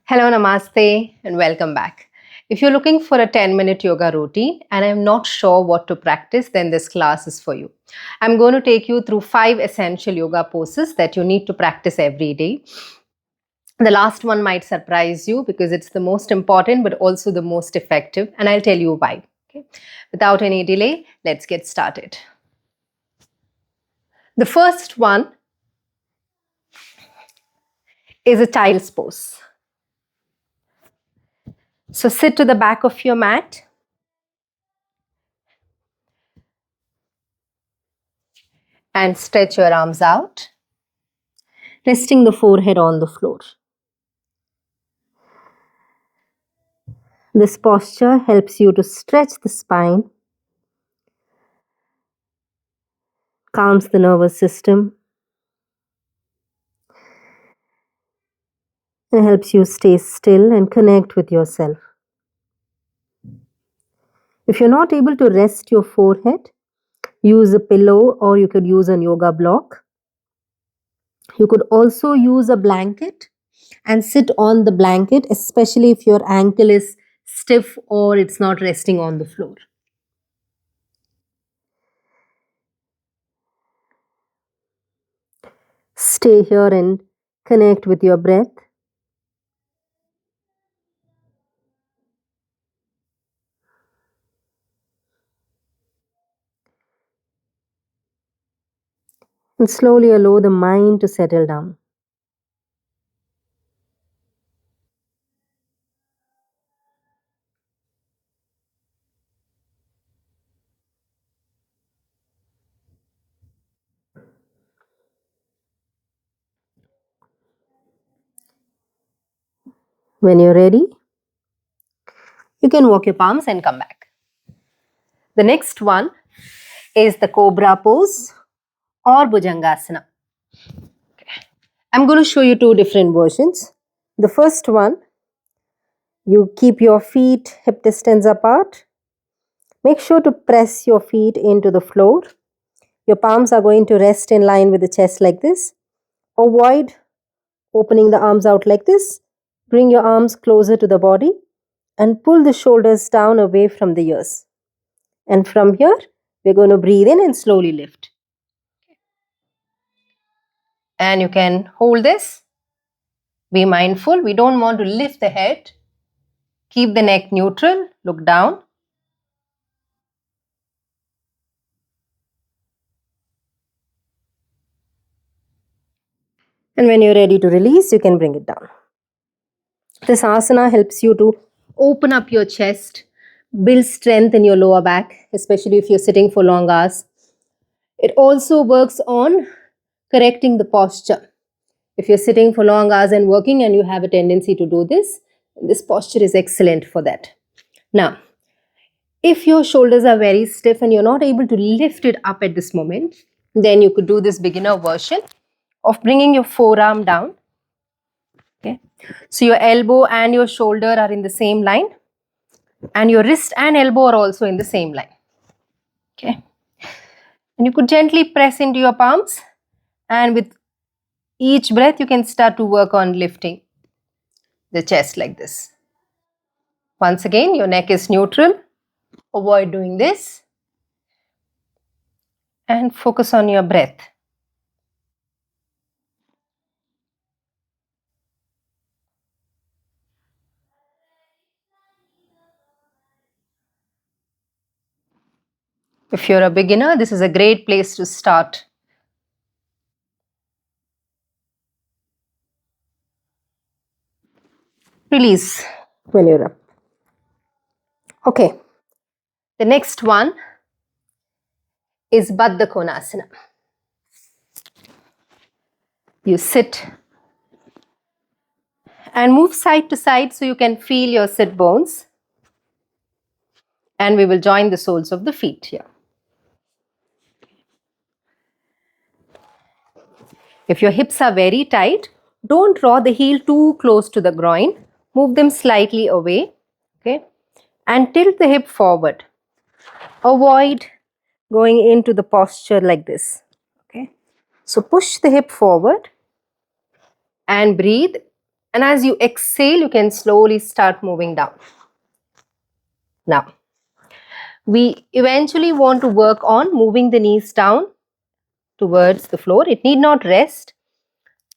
Hello, namaste, and welcome back. If you're looking for a 10-minute yoga routine and I'm not sure what to practice, then this class is for you. I'm going to take you through 5 essential yoga poses that you need to practice every day. The last one might surprise you because it's the most important but also the most effective, and I'll tell you why. Okay? Without any delay, let's get started. The first one is a child's pose. So sit to the back of your mat. And stretch your arms out, resting the forehead on the floor. This posture helps you to stretch the spine, calms the nervous system, and helps you stay still and connect with yourself. If you're not able to rest your forehead, use a pillow or you could use a yoga block. You could also use a blanket and sit on the blanket, especially if your ankle is stiff or it's not resting on the floor. Stay here and connect with your breath. And slowly allow the mind to settle down. When you're ready, you can walk your palms and come back. The next one is the Cobra pose or Bhujangasana. I'm going to show you two different versions. The first one, you keep your feet hip distance apart. Make sure to press your feet into the floor. Your palms are going to rest in line with the chest like this. Avoid opening the arms out like this. Bring your arms closer to the body and pull the shoulders down away from the ears. And from here, we're going to breathe in and slowly lift. And you can hold this. Be mindful. We don't want to lift the head. Keep the neck neutral. Look down. And when you're ready to release, you can bring it down. This asana helps you to open up your chest, build strength in your lower back, especially if you're sitting for long hours. It also works on correcting the posture. If you're sitting for long hours and working and you have a tendency to do this, this posture is excellent for that. Now, if your shoulders are very stiff and you're not able to lift it up at this moment, then you could do this beginner version of bringing your forearm down. Okay. So your elbow and your shoulder are in the same line and your wrist and elbow are also in the same line. Okay. And you could gently press into your palms, and with each breath you can start to work on lifting the chest like this. Once again, your neck is neutral. Avoid doing this and focus on your breath. If you're a beginner, this is a great place to start. Release when you're up. Okay. The next one is Baddha Konasana. You sit and move side to side so you can feel your sit bones. And we will join the soles of the feet here. If your hips are very tight, don't draw the heel too close to the groin. Move them slightly away. Okay? And tilt the hip forward. Avoid going into the posture like this. Okay? So push the hip forward and breathe And as you exhale, you can slowly start moving down. Now, we eventually want to work on moving the knees down towards the floor. It need not rest,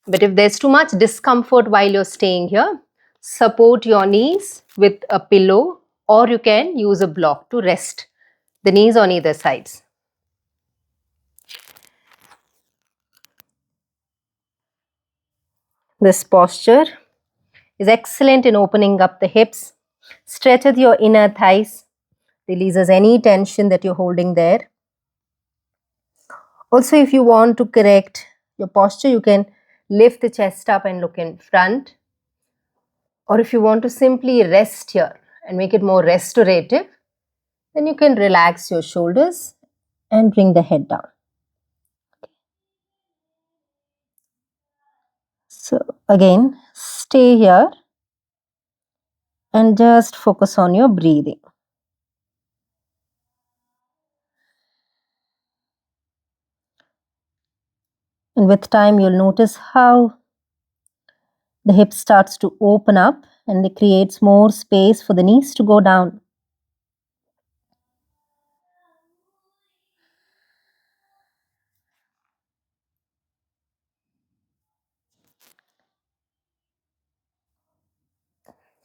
but if there's too much discomfort while you're staying here, support your knees with a pillow, or you can use a block to rest the knees on either sides. This posture is excellent in opening up the hips, stretches your inner thighs, releases any tension that you're holding there. Also, if you want to correct your posture, you can lift the chest up and look in front. Or if you want to simply rest here and make it more restorative, then you can relax your shoulders and bring the head down. So again, stay here and just focus on your breathing. And with time, you'll notice how the hip starts to open up and it creates more space for the knees to go down.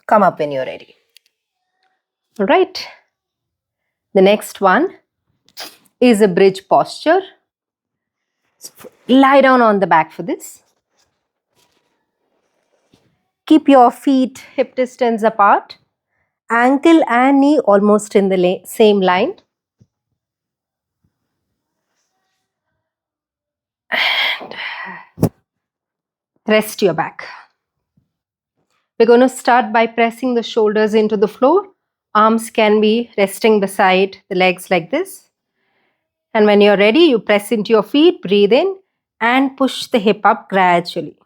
Come up when you're ready. All right. The next one is a bridge posture. Lie down on the back for this. Keep your feet hip distance apart. Ankle and knee almost in the same line. And rest your back. We're going to start by pressing the shoulders into the floor. Arms can be resting beside the legs like this. And when you're ready, you press into your feet, breathe in, and push the hip up gradually.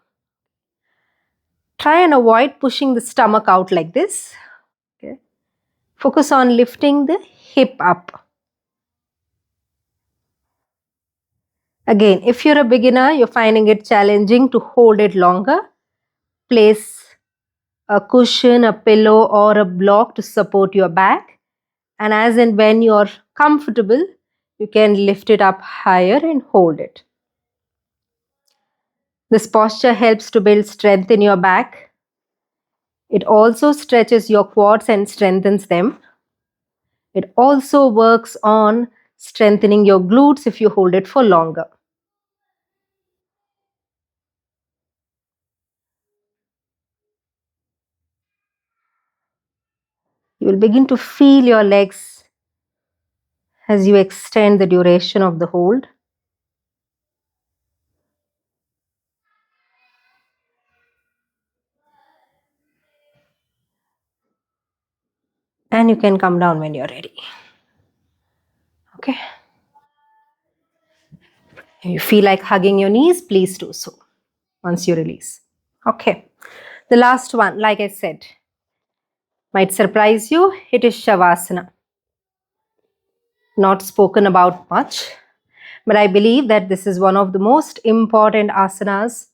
Try and avoid pushing the stomach out like this. Okay. Focus on lifting the hip up. Again, if you're a beginner, you're finding it challenging to hold it longer, place a cushion, a pillow, or a block to support your back. And as and when you're comfortable, you can lift it up higher and hold it. This posture helps to build strength in your back. It also stretches your quads and strengthens them. It also works on strengthening your glutes if you hold it for longer. You will begin to feel your legs as you extend the duration of the hold. And you can come down when you're ready. Okay. If you feel like hugging your knees, please do so once you release. Okay. The last one, like I said, might surprise you. It is Shavasana. Not spoken about much, but I believe that this is one of the most important asanas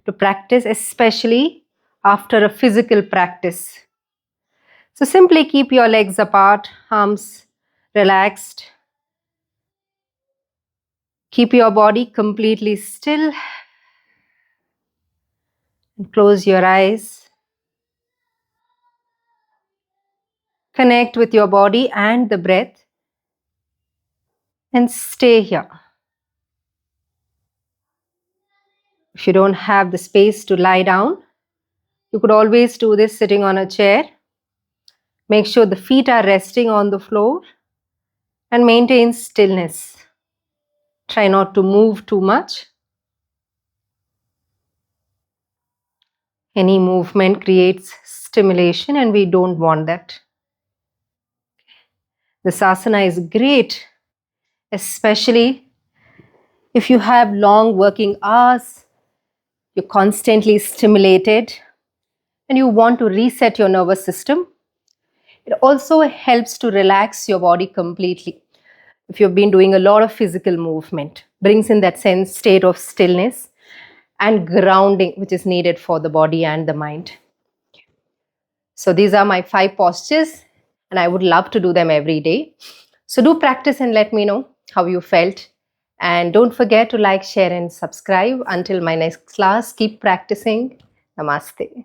to practice, especially after a physical practice. So simply keep your legs apart, arms relaxed. Keep your body completely still and close your eyes. Connect with your body and the breath and stay here. If you don't have the space to lie down, you could always do this sitting on a chair. Make sure the feet are resting on the floor and maintain stillness. Try not to move too much. Any movement creates stimulation and we don't want that. This asana is great, especially if you have long working hours, you're constantly stimulated, and you want to reset your nervous system. It also helps to relax your body completely. If you've been doing a lot of physical movement, brings in that state of stillness and grounding which is needed for the body and the mind. So these are my 5 postures, and I would love to do them every day. So do practice and let me know how you felt. And don't forget to like, share, and subscribe. Until my next class, keep practicing. Namaste.